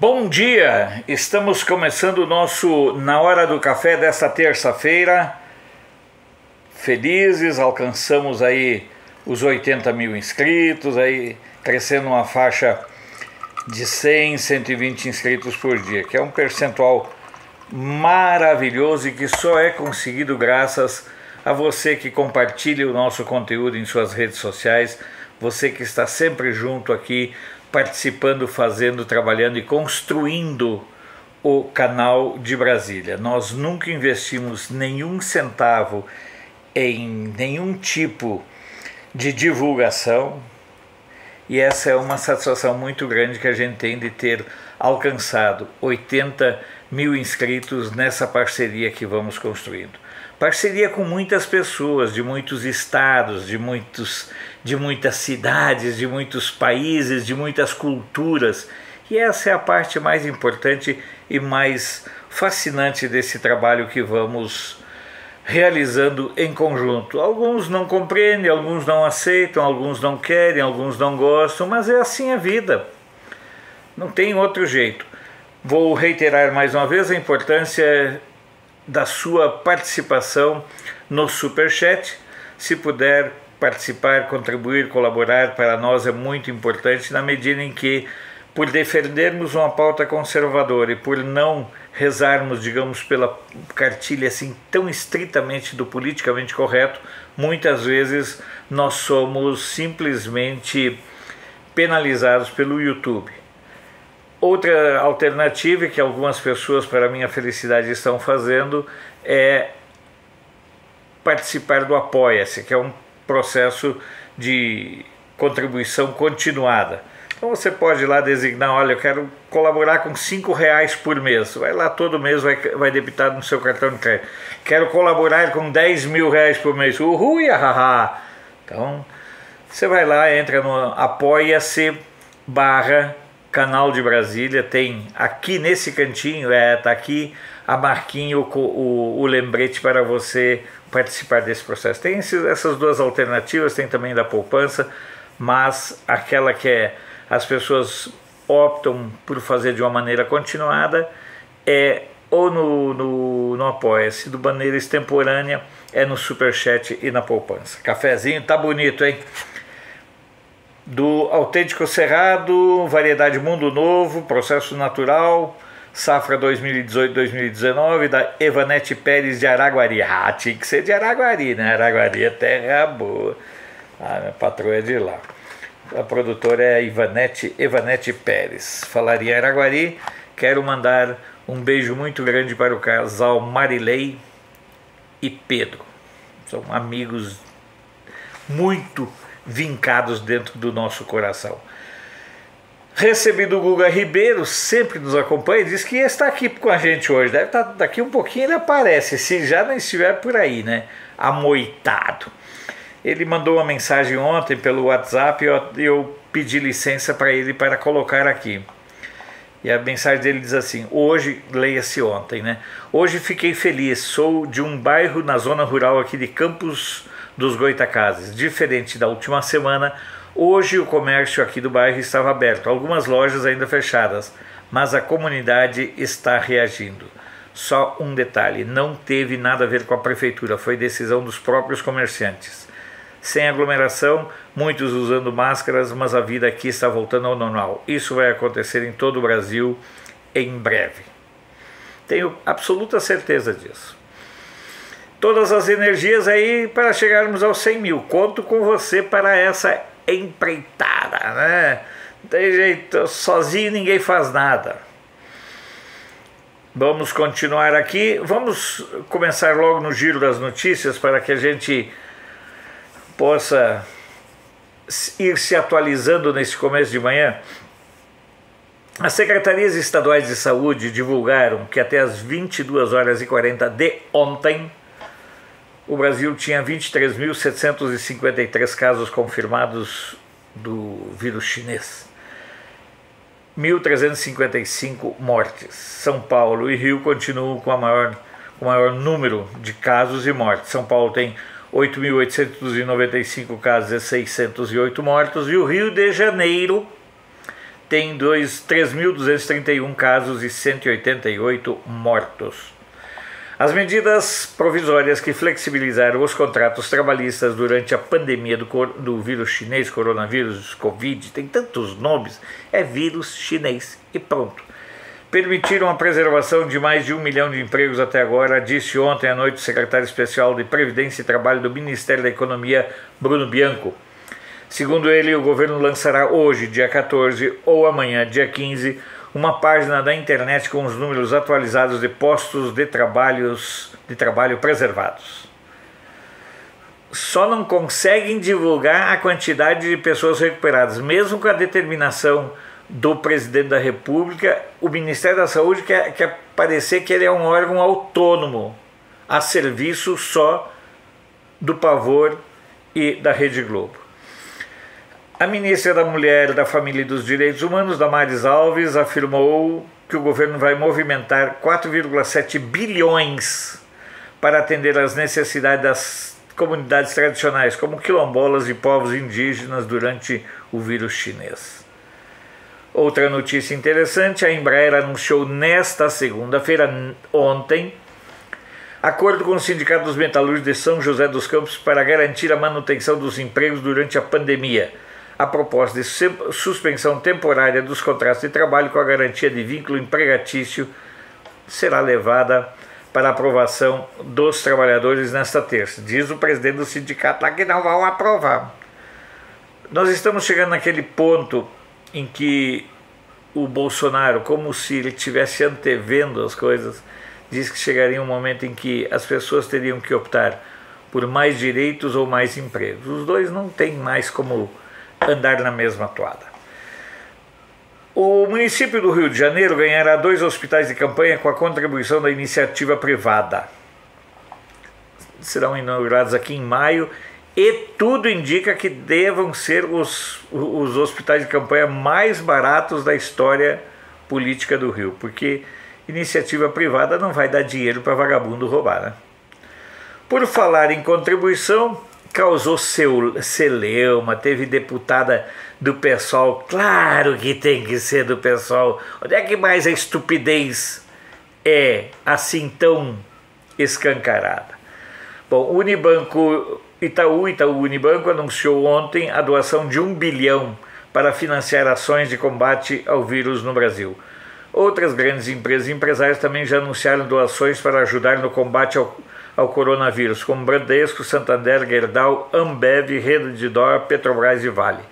Bom dia! Estamos começando o nosso Na Hora do Café desta terça-feira. Felizes, alcançamos aí os 80 mil inscritos, aí crescendo uma faixa de 100, 120 inscritos por dia, que é um percentual maravilhoso e que só é conseguido graças a você que compartilha o nosso conteúdo em suas redes sociais, você que está sempre junto aqui, participando, fazendo, trabalhando e construindo o canal de Brasília. Nós nunca investimos nenhum centavo em nenhum tipo de divulgação e essa é uma satisfação muito grande que a gente tem de ter alcançado 80 mil inscritos nessa parceria que vamos construindo. Parceria com muitas pessoas, de muitos estados, de muitas cidades, de muitos países, de muitas culturas. E essa é a parte mais importante e mais fascinante desse trabalho que vamos realizando em conjunto. Alguns não compreendem, alguns não aceitam, alguns não querem, alguns não gostam, mas é assim a vida. Não tem outro jeito. Vou reiterar mais uma vez a importância da sua participação no Superchat. Se puder participar, contribuir, colaborar, para nós é muito importante, na medida em que, por defendermos uma pauta conservadora e por não rezarmos, digamos, pela cartilha assim tão estritamente do politicamente correto, muitas vezes nós somos simplesmente penalizados pelo YouTube. Outra alternativa que algumas pessoas, para minha felicidade, estão fazendo é participar do Apoia-se, que é um processo de contribuição continuada. Então você pode ir lá designar, olha, eu quero colaborar com R$5 por mês. Vai lá, todo mês vai debitar no seu cartão de crédito. Quero colaborar com R$10 mil por mês. Uhul, hahaha. Então você vai lá, entra no Apoia-se /Canal de Brasília, tem aqui nesse cantinho, tá aqui a marquinha, o lembrete para você participar desse processo. Tem essas duas alternativas, tem também da poupança, mas aquela que as pessoas optam por fazer de uma maneira continuada é ou no Apoia-se, de maneira extemporânea é no Superchat e na poupança. Cafezinho tá bonito, hein? Do Autêntico Cerrado, variedade Mundo Novo, processo natural, safra 2018-2019, da Evanete Pérez de Araguari. Ah, tinha que ser de Araguari, né? Araguari é terra boa. Ah, minha patroa é de lá. A produtora é Evanete Pérez. Falaria em Araguari. Quero mandar um beijo muito grande para o casal Marilei e Pedro. São amigos muito vincados dentro do nosso coração. Recebi do Guga Ribeiro, sempre nos acompanha, diz que está aqui com a gente hoje. Deve estar daqui um pouquinho, ele aparece, se já não estiver por aí, né? Amoitado. Ele mandou uma mensagem ontem pelo WhatsApp e eu pedi licença para ele para colocar aqui. E a mensagem dele diz assim: hoje, leia-se ontem, né? Hoje fiquei feliz, sou de um bairro na zona rural aqui de Campos dos Goitacazes. Diferente da última semana, hoje o comércio aqui do bairro estava aberto, algumas lojas ainda fechadas, mas a comunidade está reagindo. Só um detalhe, não teve nada a ver com a prefeitura, foi decisão dos próprios comerciantes. Sem aglomeração, muitos usando máscaras, mas a vida aqui está voltando ao normal. Isso vai acontecer em todo o Brasil em breve. Tenho absoluta certeza disso. Todas as energias aí para chegarmos aos 100 mil. Conto com você para essa empreitada, né? Não tem jeito, sozinho ninguém faz nada. Vamos continuar aqui. Vamos começar logo no giro das notícias para que a gente possa ir se atualizando nesse começo de manhã. As secretarias estaduais de saúde divulgaram que até as 22h40 de ontem, o Brasil tinha 23.753 casos confirmados do vírus chinês. 1.355 mortes. São Paulo e Rio continuam com o maior número de casos e mortes. São Paulo tem 8.895 casos e 608 mortos. E o Rio de Janeiro tem 3.231 casos e 188 mortos. As medidas provisórias que flexibilizaram os contratos trabalhistas durante a pandemia do vírus chinês, coronavírus, Covid, tem tantos nomes, é vírus chinês e pronto. Permitiram a preservação de mais de 1 milhão de empregos até agora, disse ontem à noite o secretário especial de Previdência e Trabalho do Ministério da Economia, Bruno Bianco. Segundo ele, o governo lançará hoje, dia 14, ou amanhã, dia 15, uma página da internet com os números atualizados de postos de trabalho preservados. Só não conseguem divulgar a quantidade de pessoas recuperadas, mesmo com a determinação do presidente da República. O Ministério da Saúde quer parecer que ele é um órgão autônomo, a serviço só do Pavor e da Rede Globo. A ministra da Mulher, da Família e dos Direitos Humanos, Damares Alves, afirmou que o governo vai movimentar 4,7 bilhões para atender às necessidades das comunidades tradicionais, como quilombolas e povos indígenas, durante o vírus chinês. Outra notícia interessante: a Embraer anunciou nesta segunda-feira, ontem, acordo com o Sindicato dos Metalúrgicos de São José dos Campos para garantir a manutenção dos empregos durante a pandemia. A proposta de suspensão temporária dos contratos de trabalho com a garantia de vínculo empregatício será levada para aprovação dos trabalhadores nesta terça. Diz o presidente do sindicato lá que não vão aprovar. Nós estamos chegando naquele ponto em que o Bolsonaro, como se ele estivesse antevendo as coisas, diz que chegaria um momento em que as pessoas teriam que optar por mais direitos ou mais empregos. Os dois não têm mais como andar na mesma toada. O município do Rio de Janeiro ganhará 2 hospitais de campanha com a contribuição da iniciativa privada. Serão inaugurados aqui em maio e tudo indica que devam ser os hospitais de campanha mais baratos da história política do Rio, porque iniciativa privada não vai dar dinheiro para vagabundo roubar, né? Por falar em contribuição, causou celeuma, teve deputada do PSOL, claro que tem que ser do PSOL, onde é que mais a estupidez é assim tão escancarada? Bom, Itaú Unibanco anunciou ontem a doação de 1 bilhão para financiar ações de combate ao vírus no Brasil. Outras grandes empresas e empresários também já anunciaram doações para ajudar no combate ao coronavírus, como Bradesco, Santander, Gerdau, Ambev, Rede Petrobras e Vale.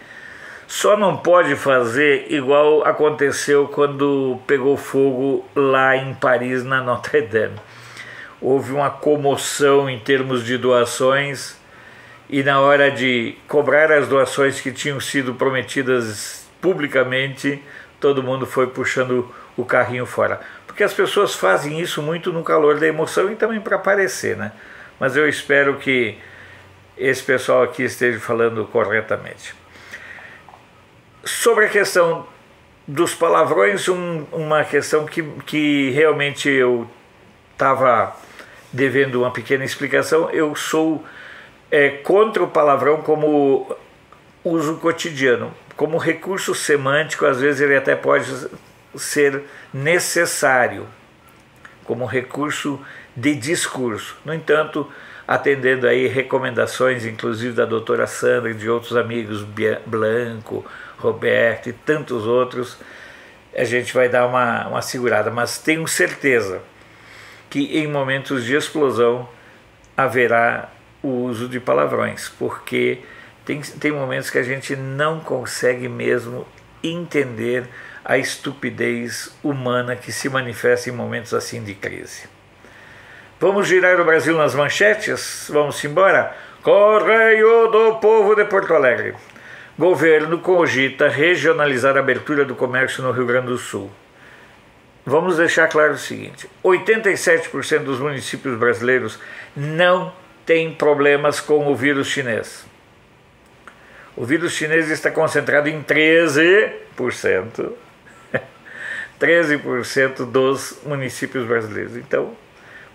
Só não pode fazer igual aconteceu quando pegou fogo lá em Paris, na Notre Dame. Houve uma comoção em termos de doações e na hora de cobrar as doações que tinham sido prometidas publicamente, todo mundo foi puxando o carrinho fora. Porque as pessoas fazem isso muito no calor da emoção e também para aparecer, né? Mas eu espero que esse pessoal aqui esteja falando corretamente. Sobre a questão dos palavrões, uma questão que realmente eu estava devendo uma pequena explicação. Eu sou contra o palavrão como uso cotidiano, como recurso semântico. Às vezes ele até pode ser necessário como recurso de discurso. No entanto, atendendo aí recomendações, inclusive da doutora Sandra e de outros amigos, Blanco, Roberto e tantos outros, a gente vai dar uma segurada. Mas tenho certeza que em momentos de explosão haverá o uso de palavrões, porque tem momentos que a gente não consegue mesmo entender a estupidez humana que se manifesta em momentos assim de crise. Vamos girar o Brasil nas manchetes? Vamos embora? Correio do Povo de Porto Alegre. Governo cogita regionalizar a abertura do comércio no Rio Grande do Sul. Vamos deixar claro o seguinte: 87% dos municípios brasileiros não têm problemas com o vírus chinês. O vírus chinês está concentrado em 13%. 13% dos municípios brasileiros. Então,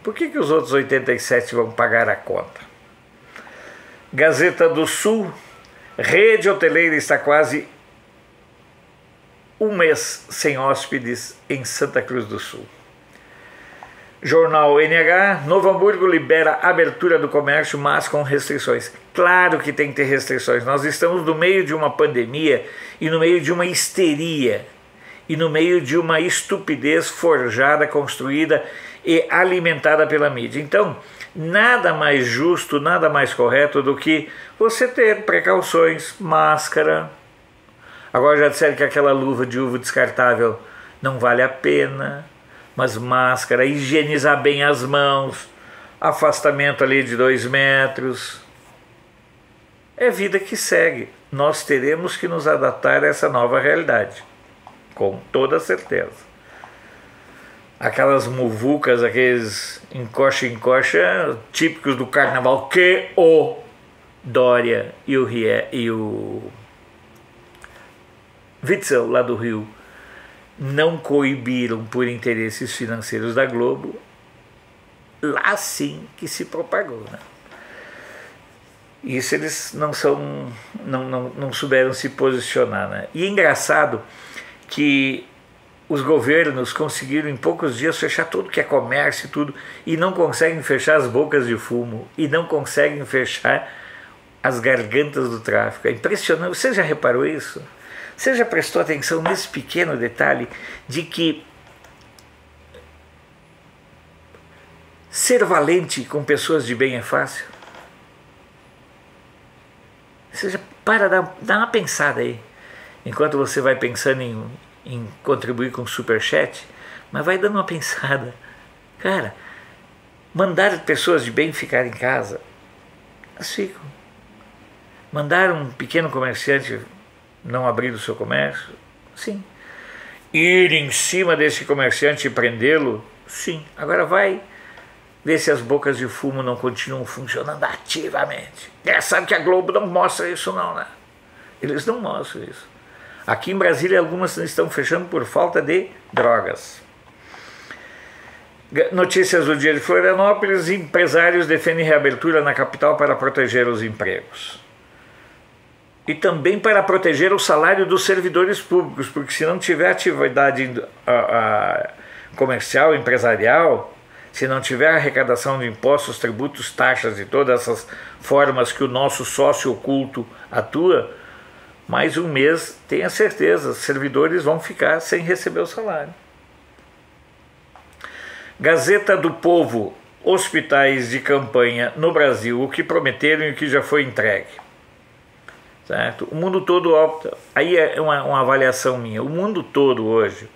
por que os outros 87% vão pagar a conta? Gazeta do Sul: rede hoteleira está quase um mês sem hóspedes em Santa Cruz do Sul. Jornal NH, Novo Hamburgo libera abertura do comércio, mas com restrições. Claro que tem que ter restrições. Nós estamos no meio de uma pandemia e no meio de uma histeria e no meio de uma estupidez forjada, construída e alimentada pela mídia. Então, nada mais justo, nada mais correto do que você ter precauções, máscara. Agora já disseram que aquela luva de uva descartável não vale a pena, mas máscara, higienizar bem as mãos, afastamento ali de 2 metros. É vida que segue. Nós teremos que nos adaptar a essa nova realidade, com toda certeza. Aquelas muvucas, aqueles encoxa típicos do carnaval que o Dória e o Witzel lá do Rio não coibiram por interesses financeiros da Globo, lá sim que se propagou, né? Isso eles não souberam se posicionar, né? E é engraçado que os governos conseguiram em poucos dias fechar tudo que é comércio e tudo, e não conseguem fechar as bocas de fumo, e não conseguem fechar as gargantas do tráfico. É impressionante. Você já reparou isso? Você já prestou atenção nesse pequeno detalhe de que ser valente com pessoas de bem é fácil? Você já dá uma pensada aí, enquanto você vai pensando em contribuir com o Superchat, mas vai dando uma pensada. Cara, mandar pessoas de bem ficar em casa, elas ficam. Mandar um pequeno comerciante não abrir o seu comércio, sim. Ir em cima desse comerciante e prendê-lo, sim. Agora vai ver se as bocas de fumo não continuam funcionando ativamente. Sabe que a Globo não mostra isso não, né? Eles não mostram isso. Aqui em Brasília algumas estão fechando por falta de drogas. Notícias do dia de Florianópolis: empresários defendem reabertura na capital para proteger os empregos. E também para proteger o salário dos servidores públicos, porque se não tiver atividade comercial, empresarial, se não tiver arrecadação de impostos, tributos, taxas e todas essas formas que o nosso sócio oculto atua, mais um mês, tenha certeza, os servidores vão ficar sem receber o salário. Gazeta do Povo: hospitais de campanha no Brasil, o que prometeram e o que já foi entregue. Certo? O mundo todo opta, aí é uma avaliação minha, o mundo todo hoje,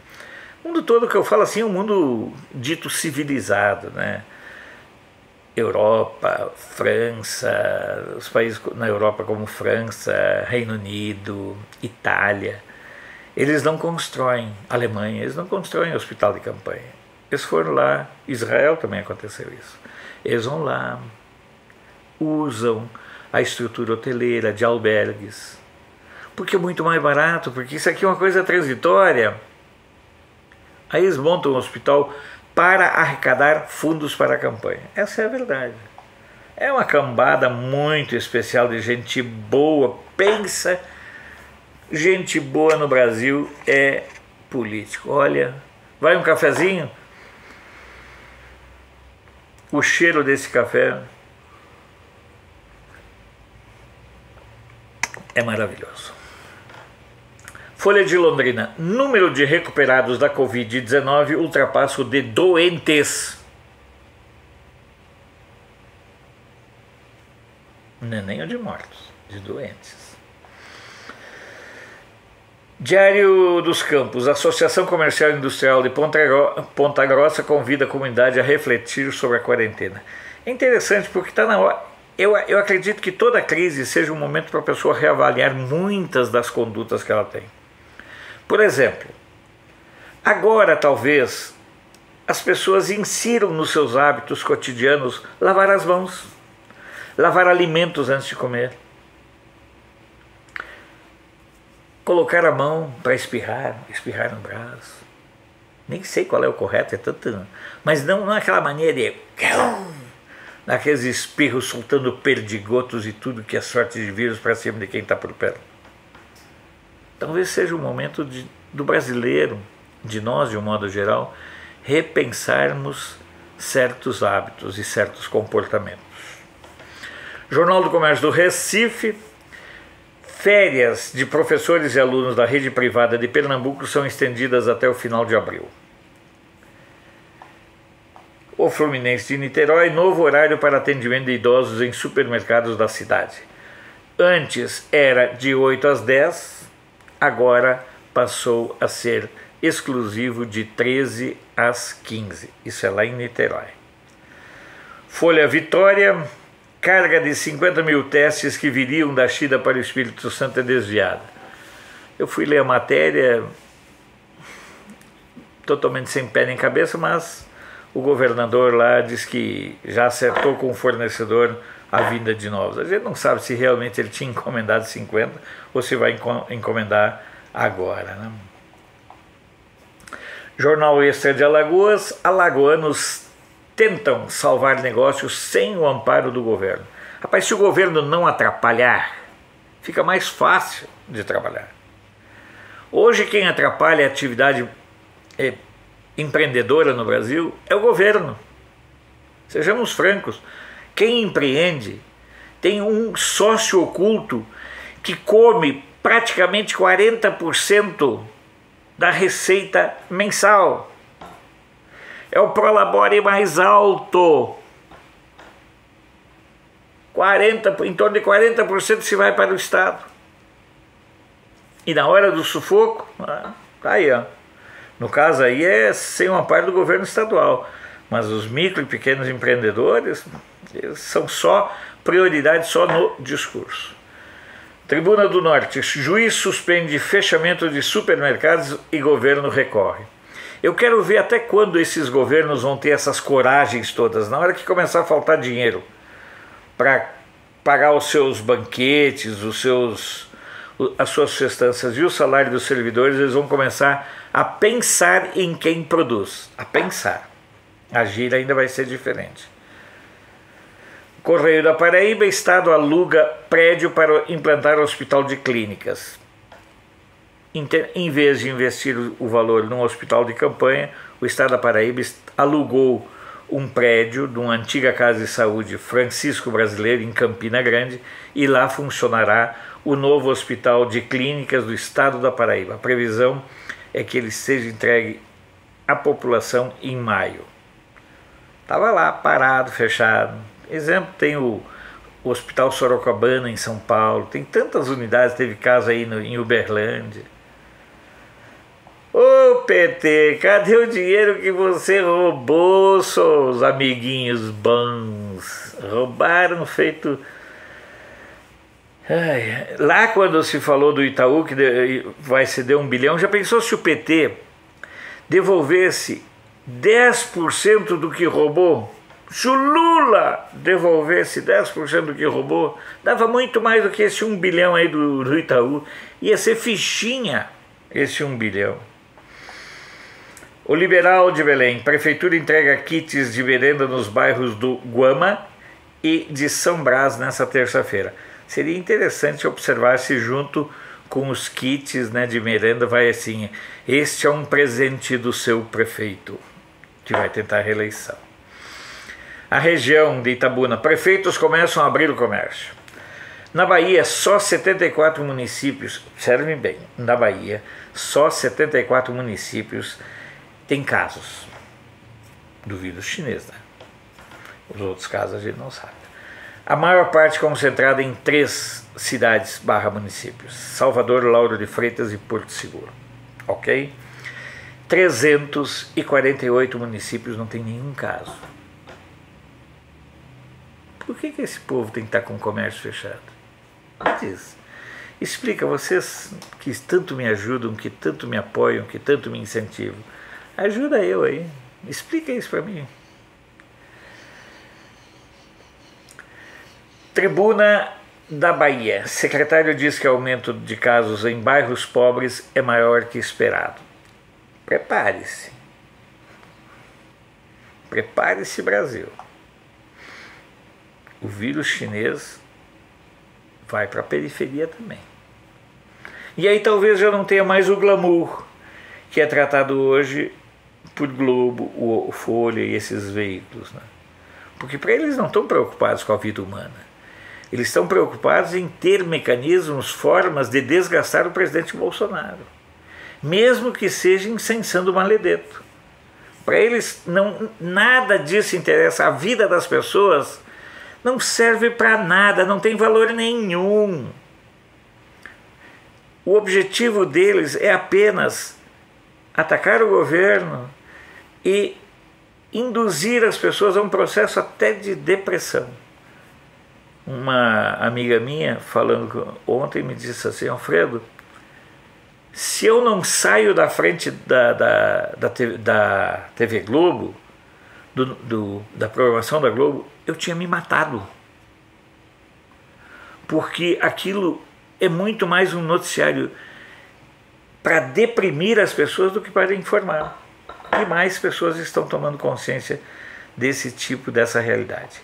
o mundo todo que eu falo assim, é um mundo dito civilizado, né? Europa, França, os países na Europa como França, Reino Unido, Itália, eles não constroem, Alemanha, eles não constroem hospital de campanha. Eles foram lá, Israel também aconteceu isso, eles vão lá, usam a estrutura hoteleira, de albergues, porque é muito mais barato, porque isso aqui é uma coisa transitória. Aí eles montam um hospital para arrecadar fundos para a campanha. Essa é a verdade. É uma cambada muito especial de gente boa. Pensa, gente boa no Brasil é político. Olha, vai um cafezinho, o cheiro desse café é maravilhoso. Folha de Londrina: número de recuperados da Covid-19 ultrapassa o de doentes. Não é nem o de mortos, de doentes. Diário dos Campos: Associação Comercial e Industrial de Ponta Grossa convida a comunidade a refletir sobre a quarentena. É interessante porque está na hora. Eu acredito que toda crise seja um momento para a pessoa reavaliar muitas das condutas que ela tem. Por exemplo, agora talvez as pessoas insiram nos seus hábitos cotidianos lavar as mãos, lavar alimentos antes de comer, colocar a mão para espirrar no braço. Nem sei qual é o correto, é tanto, mas não é aquela maneira de naqueles espirros soltando perdigotos e tudo que é sorte de vírus para cima de quem está por perto. Talvez seja o momento do brasileiro, de nós de um modo geral, repensarmos certos hábitos e certos comportamentos. Jornal do Comércio do Recife: férias de professores e alunos da rede privada de Pernambuco são estendidas até o final de abril. O Fluminense de Niterói: novo horário para atendimento de idosos em supermercados da cidade. Antes era de 8 às 10, agora passou a ser exclusivo de 13 às 15. Isso é lá em Niterói. Folha Vitória: carga de 50 mil testes que viriam da China para o Espírito Santo é desviada. Eu fui ler a matéria totalmente sem pé nem cabeça, mas o governador lá diz que já acertou com o fornecedor a vinda de novos. A gente não sabe se realmente ele tinha encomendado 50 ou se vai encomendar agora, né? Jornal Extra de Alagoas: alagoanos tentam salvar negócios sem o amparo do governo. Rapaz, se o governo não atrapalhar, fica mais fácil de trabalhar. Hoje quem atrapalha a atividade empreendedora no Brasil é o governo. Sejamos francos, quem empreende tem um sócio oculto que come praticamente 40% da receita mensal. É o prolabore mais alto. Em torno de 40% se vai para o Estado. E na hora do sufoco, tá aí, ó. No caso aí é sem o amparo do governo estadual. Mas os micro e pequenos empreendedores, eles são só prioridade só no discurso. Tribuna do Norte: juiz suspende fechamento de supermercados e governo recorre. Eu quero ver até quando esses governos vão ter essas coragens todas. Na hora que começar a faltar dinheiro para pagar os seus banquetes, as suas festanças e o salário dos servidores, eles vão começar a pensar em quem produz. A pensar. Agir ainda vai ser diferente. Correio da Paraíba: Estado aluga prédio para implantar hospital de clínicas. Em vez de investir o valor num hospital de campanha, o Estado da Paraíba alugou um prédio de uma antiga casa de saúde Francisco Brasileiro, em Campina Grande, e lá funcionará o novo hospital de clínicas do Estado da Paraíba. A previsão é que ele seja entregue à população em maio. Estava lá, parado, fechado. Exemplo, tem o Hospital Sorocabana em São Paulo, tem tantas unidades, teve caso aí em Uberlândia. Ô PT, cadê o dinheiro que você roubou, seus amiguinhos bons? Roubaram feito... Lá quando se falou do Itaú que vai ceder 1 bilhão, já pensou se o PT devolvesse 10% do que roubou? Se o Lula devolvesse 10% do que roubou, dava muito mais do que esse 1 bilhão aí do Itaú. Ia ser fichinha esse 1 bilhão. O Liberal de Belém: prefeitura entrega kits de merenda nos bairros do Guama e de São Brás nessa terça-feira. Seria interessante observar se junto com os kits, né, de merenda vai assim: este é um presente do seu prefeito, que vai tentar a reeleição. A região de Itabuna: prefeitos começam a abrir o comércio. Na Bahia, só 74 municípios, observem bem, na Bahia, só 74 municípios têm casos do vírus chinês, né? Os outros casos a gente não sabe. A maior parte concentrada em 3 cidades / municípios: Salvador, Lauro de Freitas e Porto Seguro. Ok? 348 municípios não tem nenhum caso. Por que esse povo tem que estar com o comércio fechado? Me diz. Explica, vocês que tanto me ajudam, que tanto me apoiam, que tanto me incentivam. Ajuda eu aí. Explica isso para mim. Tribuna da Bahia: secretário diz que o aumento de casos em bairros pobres é maior que esperado. Prepare-se. Prepare-se, Brasil. O vírus chinês vai para a periferia também. E aí talvez já não tenha mais o glamour que é tratado hoje por Globo, o Folha e esses veículos, né? Porque para eles não estão preocupados com a vida humana. Eles estão preocupados em ter mecanismos, formas de desgastar o presidente Bolsonaro, mesmo que seja incensando o maledeto. Para eles nada disso interessa. A vida das pessoas não serve para nada, não tem valor nenhum. O objetivo deles é apenas atacar o governo e induzir as pessoas a um processo até de depressão. Uma amiga minha, falando ontem, me disse assim: Alfredo, se eu não saio da frente da TV Globo, da programação da Globo, eu tinha me matado. Porque aquilo é muito mais um noticiário para deprimir as pessoas do que para informar. E mais pessoas estão tomando consciência dessa realidade.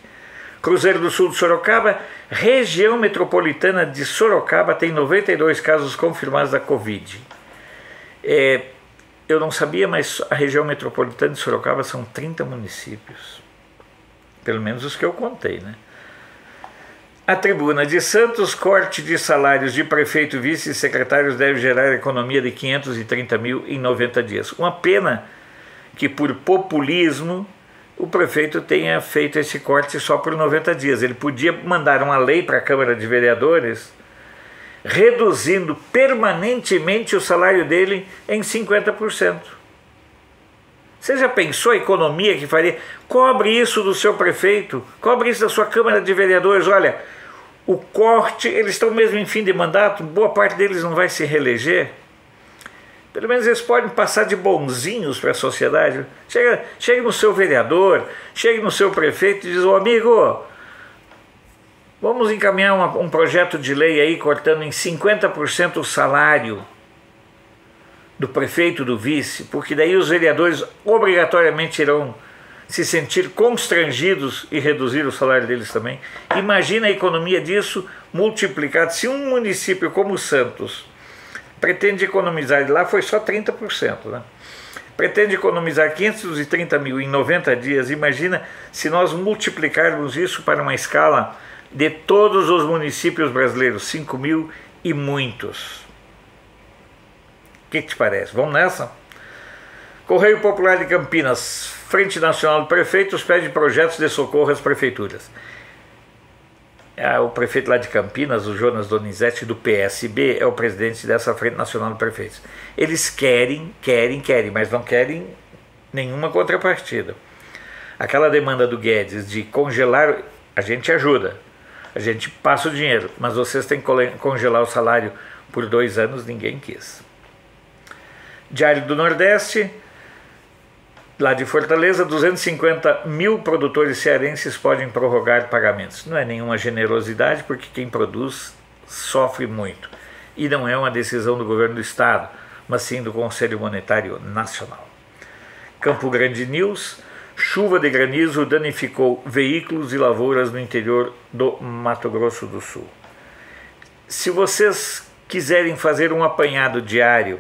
Cruzeiro do Sul de Sorocaba, região metropolitana de Sorocaba tem 92 casos confirmados da Covid. Eu não sabia, mas a região metropolitana de Sorocaba são 30 municípios. Pelo menos os que eu contei, né? A Tribuna de Santos, corte de salários de prefeito e vice-secretários deve gerar economia de 530 mil em 90 dias. Uma pena que por populismo o prefeito tenha feito esse corte só por 90 dias. Ele podia mandar uma lei para a Câmara de Vereadores reduzindo permanentemente o salário dele em 50%. Você já pensou a economia que faria? Cobre isso do seu prefeito, cobre isso da sua Câmara de Vereadores. Olha, o corte, eles estão mesmo em fim de mandato, boa parte deles não vai se reeleger. Pelo menos eles podem passar de bonzinhos para a sociedade. Chegue no seu vereador, chegue no seu prefeito e diz: ô amigo, vamos encaminhar um projeto de lei aí cortando em 50% o salário do prefeito, do vice, porque daí os vereadores obrigatoriamente irão se sentir constrangidos e reduzir o salário deles também. Imagina a economia disso multiplicada. Se um município como Santos pretende economizar, lá foi só 30%, né? Pretende economizar 530 mil em 90 dias, imagina se nós multiplicarmos isso para uma escala de todos os municípios brasileiros, 5 mil e muitos. O que te parece? Vamos nessa? Correio Popular de Campinas, Frente Nacional de Prefeitos pede projetos de socorro às prefeituras. O prefeito lá de Campinas, o Jonas Donizete, do PSB, é o presidente dessa Frente Nacional de Prefeitos. Eles querem, mas não querem nenhuma contrapartida. Aquela demanda do Guedes de congelar, a gente ajuda, a gente passa o dinheiro, mas vocês têm que congelar o salário por 2 anos, ninguém quis. Diário do Nordeste, lá de Fortaleza, 250 mil produtores cearenses podem prorrogar pagamentos. Não é nenhuma generosidade, porque quem produz sofre muito. E não é uma decisão do governo do estado, mas sim do Conselho Monetário Nacional. Campo Grande News, chuva de granizo danificou veículos e lavouras no interior do Mato Grosso do Sul. Se vocês quiserem fazer um apanhado diário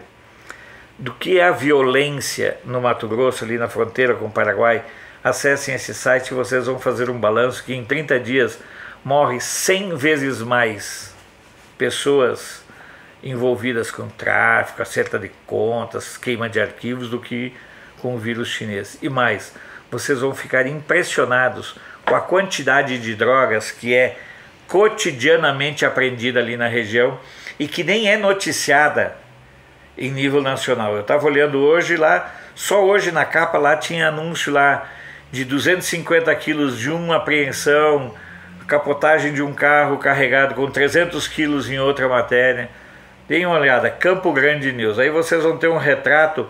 do que é a violência no Mato Grosso, ali na fronteira com o Paraguai, acessem esse site e vocês vão fazer um balanço que em 30 dias morre 100 vezes mais pessoas envolvidas com tráfico, acerto de contas, queima de arquivos do que com o vírus chinês. E mais, vocês vão ficar impressionados com a quantidade de drogas que é cotidianamente apreendida ali na região e que nem é noticiada em nível nacional. Eu estava olhando hoje lá, só hoje na capa lá tinha anúncio lá de 250 quilos de uma apreensão, capotagem de um carro carregado com 300 quilos em outra matéria. Deem uma olhada, Campo Grande News. Aí vocês vão ter um retrato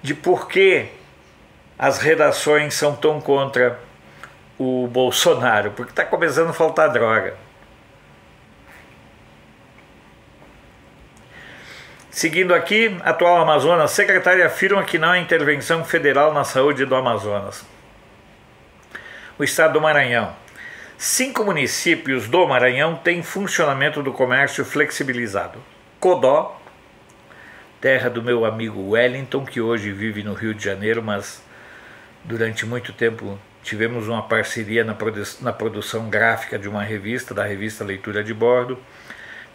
de por que as redações são tão contra o Bolsonaro, porque está começando a faltar droga. Seguindo aqui, atual Amazonas, secretária afirma que não há intervenção federal na saúde do Amazonas. O estado do Maranhão. 5 municípios do Maranhão têm funcionamento do comércio flexibilizado. Codó, terra do meu amigo Wellington, que hoje vive no Rio de Janeiro, mas durante muito tempo tivemos uma parceria na produção gráfica de uma revista, da revista Leitura de Bordo.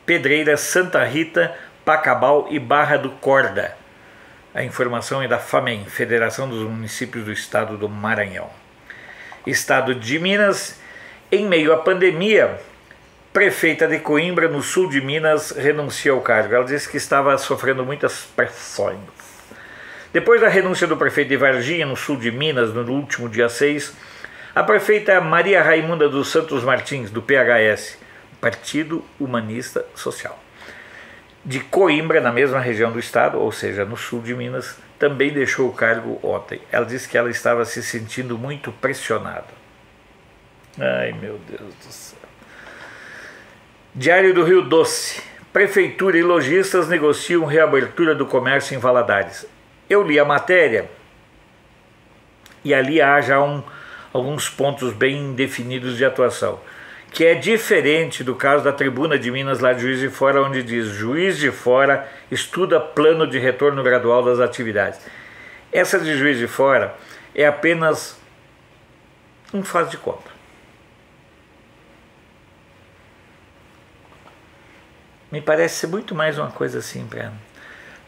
Pedreiras, Santa Rita, Pacabal e Barra do Corda. A informação é da FAMEN, Federação dos Municípios do Estado do Maranhão. Estado de Minas, em meio à pandemia, prefeita de Coimbra, no sul de Minas, renuncia ao cargo. Ela disse que estava sofrendo muitas pressões. Depois da renúncia do prefeito de Varginha, no sul de Minas, no último dia 6, a prefeita Maria Raimunda dos Santos Martins, do PHS, Partido Humanista Social, de Coimbra, na mesma região do estado, ou seja, no sul de Minas, também deixou o cargo ontem. Ela disse que ela estava se sentindo muito pressionada. Ai, meu Deus do céu. Diário do Rio Doce. Prefeitura e lojistas negociam reabertura do comércio em Valadares. Eu li a matéria e ali há já alguns pontos bem definidos de atuação, que é diferente do caso da Tribuna de Minas, lá de Juiz de Fora, onde diz: Juiz de Fora estuda plano de retorno gradual das atividades. Essa de Juiz de Fora é apenas um faz de conta. Me parece ser muito mais uma coisa assim para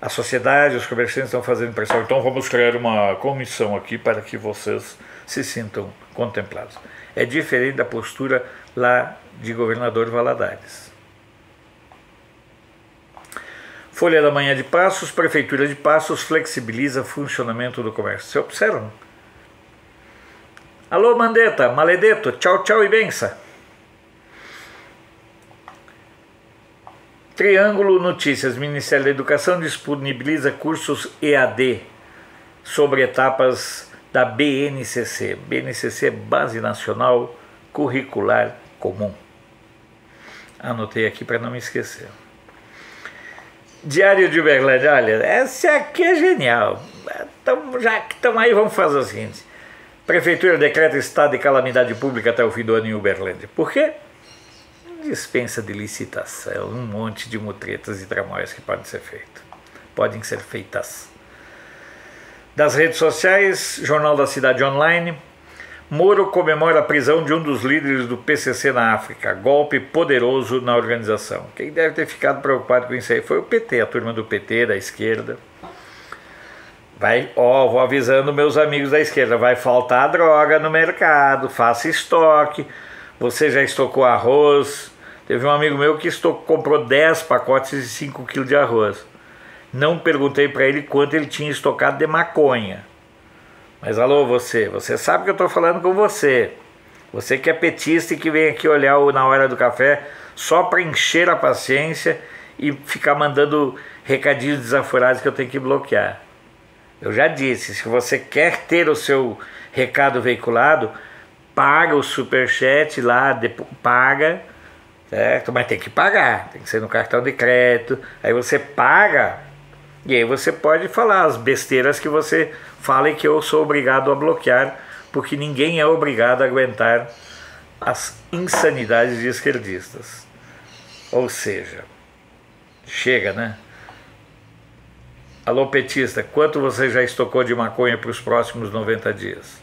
a sociedade, os comerciantes estão fazendo pressão. Então vamos criar uma comissão aqui para que vocês se sintam contemplados. É diferente da postura lá de governador Valadares. Folha da Manhã de Passos, Prefeitura de Passos flexibiliza funcionamento do comércio. Você observa? Alô, Mandetta, Maledeto, tchau, tchau e benção. Triângulo Notícias, Ministério da Educação disponibiliza cursos EAD sobre etapas da BNCC. BNCC é Base Nacional Curricular Comum. Anotei aqui para não me esquecer. Diário de Uberlândia, olha, essa aqui é genial. Então, já que estamos aí, vamos fazer o seguinte. Prefeitura decreta estado de calamidade pública até o fim do ano em Uberlândia. Por quê? Dispensa de licitação, um monte de mutretas e tramóias que podem ser feitas. Das redes sociais, Jornal da Cidade Online, Moro comemora a prisão de um dos líderes do PCC na África, golpe poderoso na organização. Quem deve ter ficado preocupado com isso aí foi o PT, a turma do PT, da esquerda. Vou avisando meus amigos da esquerda, vai faltar droga no mercado, faça estoque. Você já estocou arroz? Teve um amigo meu que comprou 10 pacotes e 5 kg de arroz. Não perguntei para ele quanto ele tinha estocado de maconha. Mas alô, você sabe que eu estou falando com você. Você que é petista e que vem aqui olhar na hora do café só para encher a paciência e ficar mandando recadinhos desaforados que eu tenho que bloquear. Eu já disse, se você quer ter o seu recado veiculado, paga o superchat lá, paga, certo? Mas tem que pagar, tem que ser no cartão de crédito. Aí você paga e aí você pode falar as besteiras que você fala e que eu sou obrigado a bloquear, porque ninguém é obrigado a aguentar as insanidades de esquerdistas. Ou seja, chega, né? Alô, petista, quanto você já estocou de maconha para os próximos 90 dias?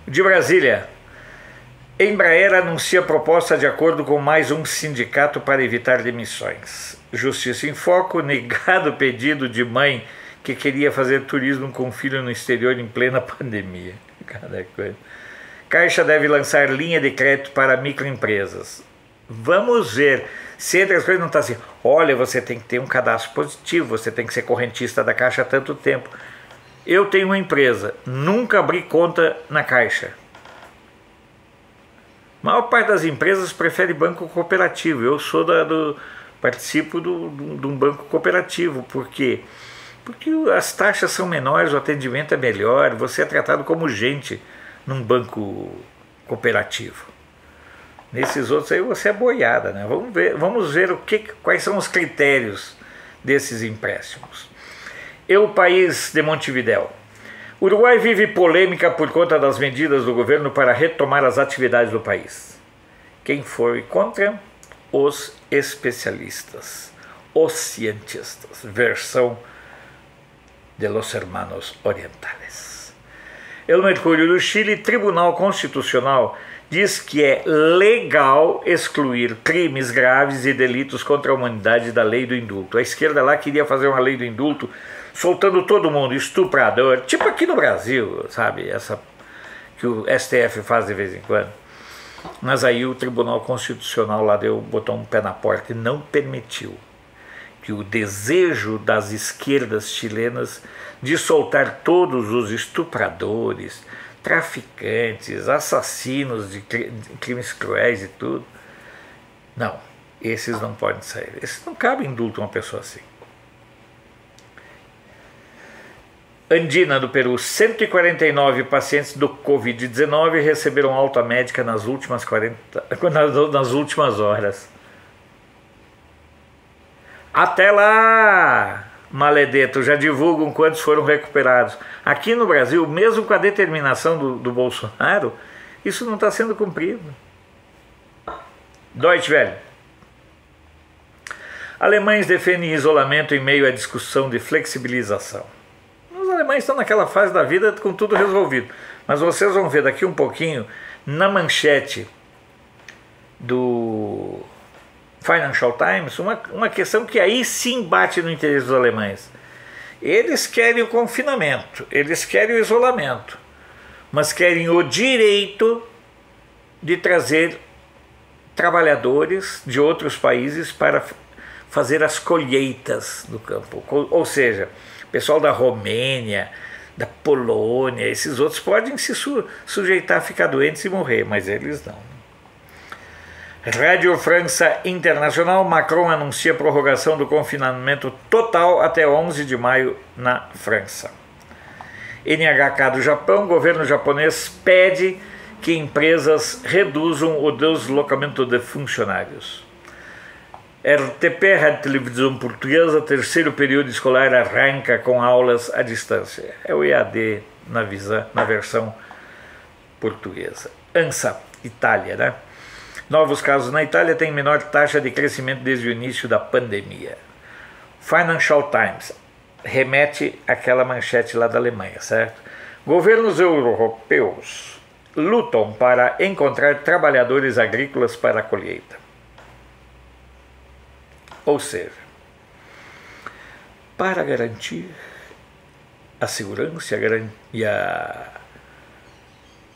De Brasília, Embraer anuncia proposta de acordo com mais um sindicato para evitar demissões. Justiça em Foco, negado pedido de mãe que queria fazer turismo com filho no exterior em plena pandemia. Cada coisa. Caixa deve lançar linha de crédito para microempresas. Vamos ver se entre as coisas não está assim. Olha, você tem que ter um cadastro positivo, você tem que ser correntista da Caixa há tanto tempo. Eu tenho uma empresa, nunca abri conta na Caixa. A maior parte das empresas prefere banco cooperativo. Eu sou participo de um banco cooperativo. Por quê? Porque as taxas são menores, o atendimento é melhor, você é tratado como gente num banco cooperativo. Nesses outros aí você é boiada, né? Vamos ver quais são os critérios desses empréstimos. País de Montevidéu. Uruguai vive polêmica por conta das medidas do governo para retomar as atividades do país. Quem foi contra? Os especialistas. Os Cientistas, versão de los hermanos orientales. El Mercurio do Chile, Tribunal Constitucional diz que é legal excluir crimes graves e delitos contra a humanidade da lei do indulto. A esquerda lá queria fazer uma lei do indulto soltando todo mundo, estuprador, tipo aqui no Brasil, sabe, essa que o STF faz de vez em quando. Mas aí o Tribunal Constitucional lá botou um pé na porta e não permitiu que o desejo das esquerdas chilenas de soltar todos os estupradores, traficantes, assassinos de crimes cruéis e tudo. Não, esses não podem sair. Esses não cabe indulto a uma pessoa assim. Andina do Peru, 149 pacientes do Covid-19 receberam alta médica nas últimas horas. Até lá, maledeto, já divulgam quantos foram recuperados. Aqui no Brasil, mesmo com a determinação do Bolsonaro, isso não está sendo cumprido. Deutsche Welle. Alemães defendem isolamento em meio à discussão de flexibilização. Os alemães estão naquela fase da vida com tudo resolvido. Mas vocês vão ver daqui um pouquinho, na manchete do Financial Times, uma questão que aí sim bate no interesse dos alemães. Eles querem o confinamento, eles querem o isolamento, mas querem o direito de trazer trabalhadores de outros países para fazer as colheitas do campo. Ou seja, o pessoal da Romênia, da Polônia, esses outros podem se sujeitar a ficar doentes e morrer, mas eles não. Rádio França Internacional, Macron anuncia prorrogação do confinamento total até 11 de maio na França. NHK do Japão, governo japonês pede que empresas reduzam o deslocamento de funcionários. RTP, Rádio Televisão Portuguesa, terceiro período escolar arranca com aulas à distância. É o EAD na versão portuguesa. ANSA, Itália, né? Novos casos na Itália têm menor taxa de crescimento desde o início da pandemia. Financial Times remete àquela manchete lá da Alemanha, certo? Governos europeus lutam para encontrar trabalhadores agrícolas para a colheita. Ou seja, para garantir a segurança e a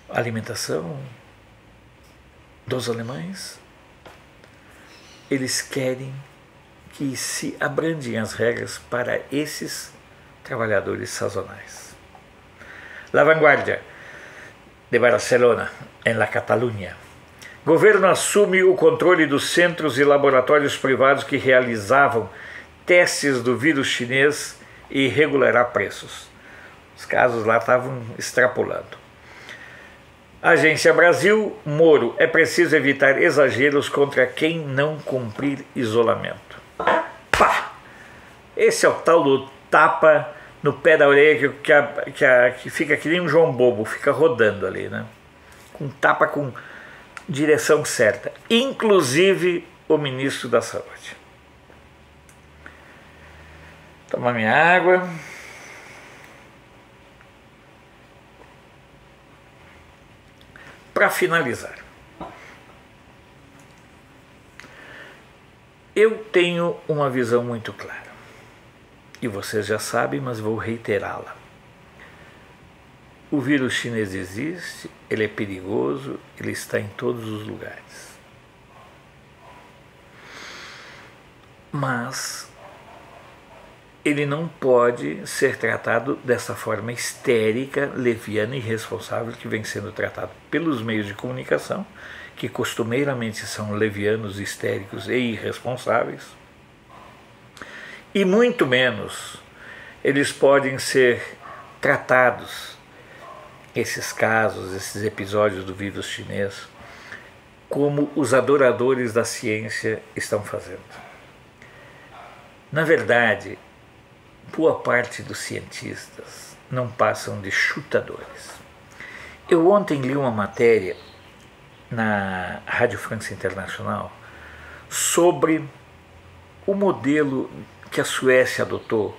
alimentação dos alemães, eles querem que se abrandem as regras para esses trabalhadores sazonais. La Vanguardia de Barcelona, em La Catalunha. Governo assume o controle dos centros e laboratórios privados que realizavam testes do vírus chinês e regulará preços. Os casos lá estavam extrapolando. Agência Brasil, Moro, é preciso evitar exageros contra quem não cumprir isolamento. Pá! Esse é o tal do tapa no pé da orelha que fica que nem um João Bobo, fica rodando ali, né? Com tapa com direção certa, inclusive o ministro da Saúde. Toma minha água. Para finalizar, eu tenho uma visão muito clara, e vocês já sabem, mas vou reiterá-la. O vírus chinês existe, ele é perigoso, ele está em todos os lugares. Mas ele não pode ser tratado dessa forma histérica, leviana e irresponsável que vem sendo tratado pelos meios de comunicação, que costumeiramente são levianos, histéricos e irresponsáveis. E muito menos eles podem ser tratados, esses casos, esses episódios do vírus chinês, como os adoradores da ciência estão fazendo. Na verdade, boa parte dos cientistas não passam de chutadores. Eu ontem li uma matéria na Rádio França Internacional sobre o modelo que a Suécia adotou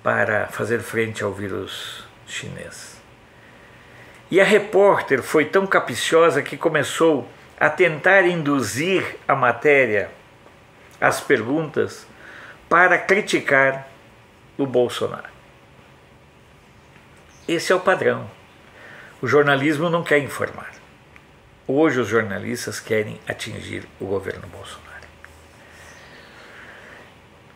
para fazer frente ao vírus chinês. E a repórter foi tão capciosa que começou a tentar induzir a matéria, as perguntas, para criticar o Bolsonaro. Esse é o padrão. O jornalismo não quer informar. Hoje os jornalistas querem atingir o governo Bolsonaro.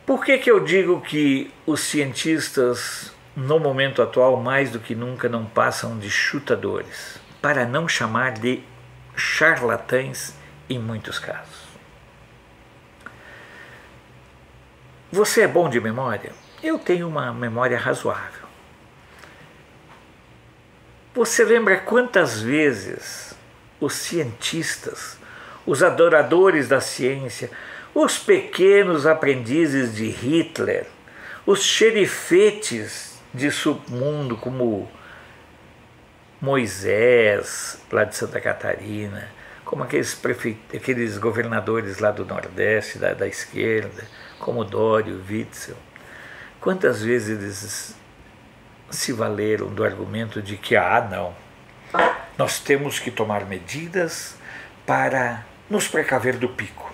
Por que eu digo que os cientistas, no momento atual, mais do que nunca, não passam de chutadores, para não chamar de charlatães em muitos casos? Você é bom de memória? Eu tenho uma memória razoável. Você lembra quantas vezes os cientistas, os adoradores da ciência, os pequenos aprendizes de Hitler, os xerifetes de submundo como Moisés, lá de Santa Catarina, como aqueles governadores lá do Nordeste, da esquerda, como Dório, Witzel, quantas vezes eles se valeram do argumento de que, não, nós temos que tomar medidas para nos precaver do pico.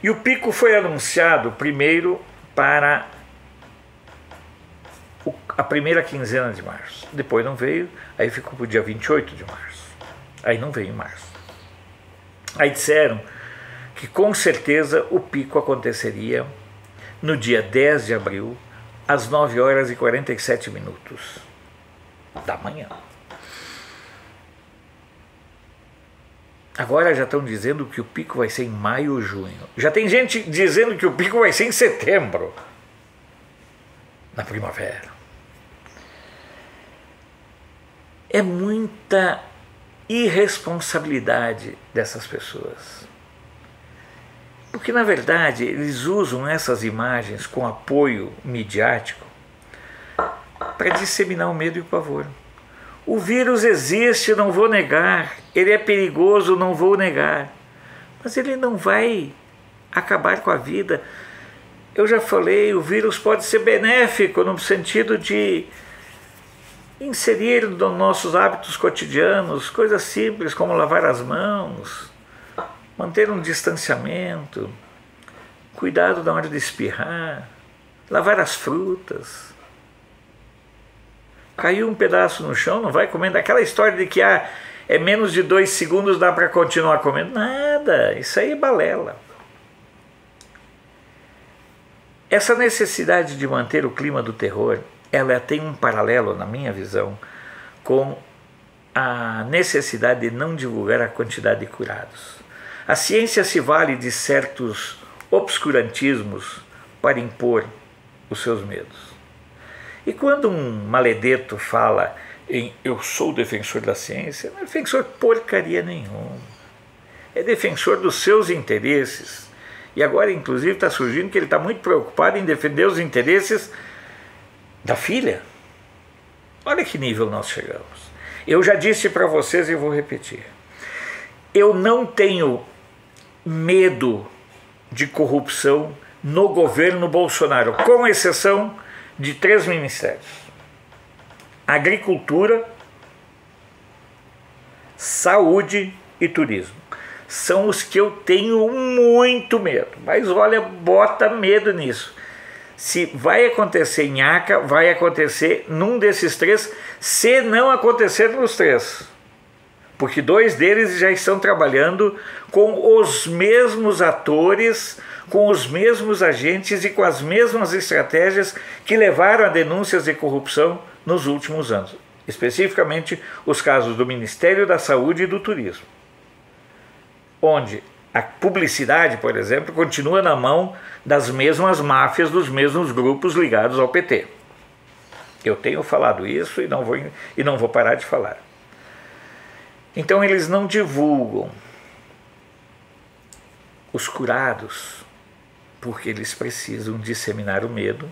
E o pico foi anunciado primeiro para a primeira quinzena de março. Depois não veio, aí ficou para o dia 28 de março. Aí não veio em março. Aí disseram que com certeza o pico aconteceria no dia 10 de abril, às 9 horas e 47 minutos da manhã. Agora já estão dizendo que o pico vai ser em maio ou junho. Já tem gente dizendo que o pico vai ser em setembro, na primavera. É muita irresponsabilidade dessas pessoas. Porque, na verdade, eles usam essas imagens com apoio midiático para disseminar o medo e o pavor. O vírus existe, não vou negar. Ele é perigoso, não vou negar. Mas ele não vai acabar com a vida. Eu já falei, o vírus pode ser benéfico no sentido de inserir nos nossos hábitos cotidianos coisas simples como lavar as mãos, manter um distanciamento, cuidado na hora de espirrar, lavar as frutas. Caiu um pedaço no chão, não vai comendo. Aquela história de que é menos de 2 segundos, dá para continuar comendo. Nada, isso aí é balela. Essa necessidade de manter o clima do terror, ela tem um paralelo, na minha visão, com a necessidade de não divulgar a quantidade de curados. A ciência se vale de certos obscurantismos para impor os seus medos. E quando um maledeto fala em eu sou defensor da ciência, não é defensor porcaria nenhuma. É defensor dos seus interesses. E agora, inclusive, está surgindo que ele está muito preocupado em defender os interesses da filha. Olha que nível nós chegamos. Eu já disse para vocês e vou repetir. Eu não tenho medo de corrupção no governo Bolsonaro, com exceção de 3 ministérios: agricultura, saúde e turismo. São os que eu tenho muito medo. Mas olha, bota medo nisso. Se vai acontecer em Aca, vai acontecer num desses 3, se não acontecer nos 3. Porque 2 deles já estão trabalhando com os mesmos atores, com os mesmos agentes e com as mesmas estratégias que levaram a denúncias de corrupção nos últimos anos. Especificamente os casos do Ministério da Saúde e do Turismo, onde a publicidade, por exemplo, continua na mão das mesmas máfias, dos mesmos grupos ligados ao PT. Eu tenho falado isso e não vou parar de falar. Então eles não divulgam os curados porque eles precisam disseminar o medo,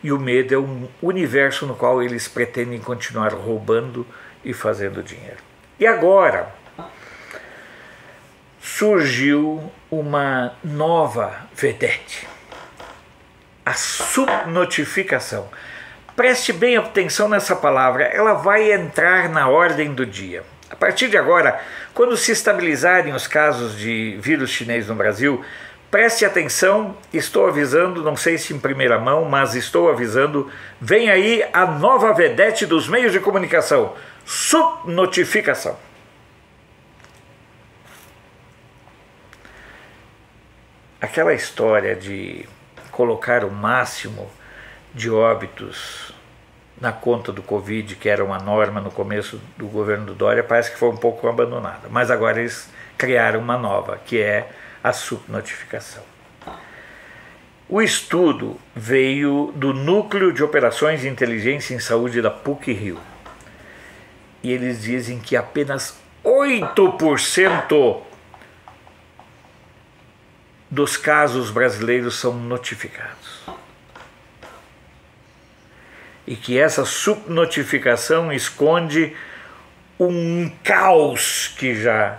e o medo é um universo no qual eles pretendem continuar roubando e fazendo dinheiro. E agora, surgiu uma nova vedete, a subnotificação. Preste bem atenção nessa palavra, ela vai entrar na ordem do dia. A partir de agora, quando se estabilizarem os casos de vírus chinês no Brasil, preste atenção, estou avisando, não sei se em primeira mão, mas estou avisando, vem aí a nova vedete dos meios de comunicação, subnotificação. Aquela história de colocar o máximo de óbitos na conta do Covid, que era uma norma no começo do governo do Dória, parece que foi um pouco abandonada. Mas agora eles criaram uma nova, que é a subnotificação. O estudo veio do Núcleo de Operações de Inteligência em Saúde da PUC-Rio. E eles dizem que apenas 8% dos casos brasileiros são notificados. E que essa subnotificação esconde um caos que já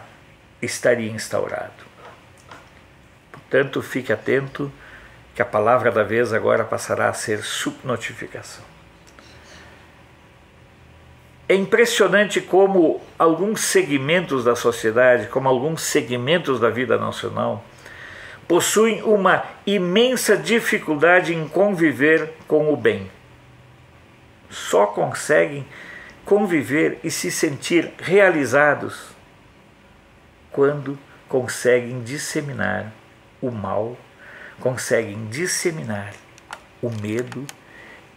estaria instaurado. Portanto, fique atento que a palavra da vez agora passará a ser subnotificação. É impressionante como alguns segmentos da sociedade, como alguns segmentos da vida nacional, possuem uma imensa dificuldade em conviver com o bem. Só conseguem conviver e se sentir realizados quando conseguem disseminar o mal, conseguem disseminar o medo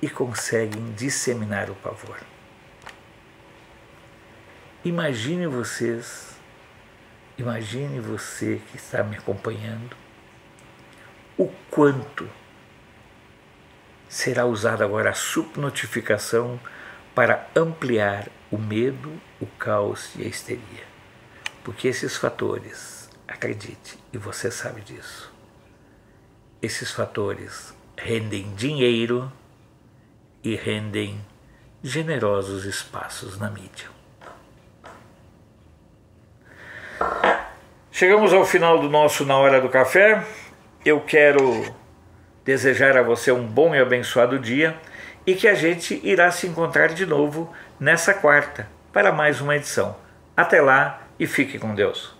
e conseguem disseminar o pavor. Imagine você que está me acompanhando, o quanto será usada agora a subnotificação para ampliar o medo, o caos e a histeria. Porque esses fatores, acredite, e você sabe disso, esses fatores rendem dinheiro e rendem generosos espaços na mídia. Chegamos ao final do nosso Na Hora do Café. Eu quero desejar a você um bom e abençoado dia e que a gente irá se encontrar de novo nessa quarta para mais uma edição. Até lá e fique com Deus.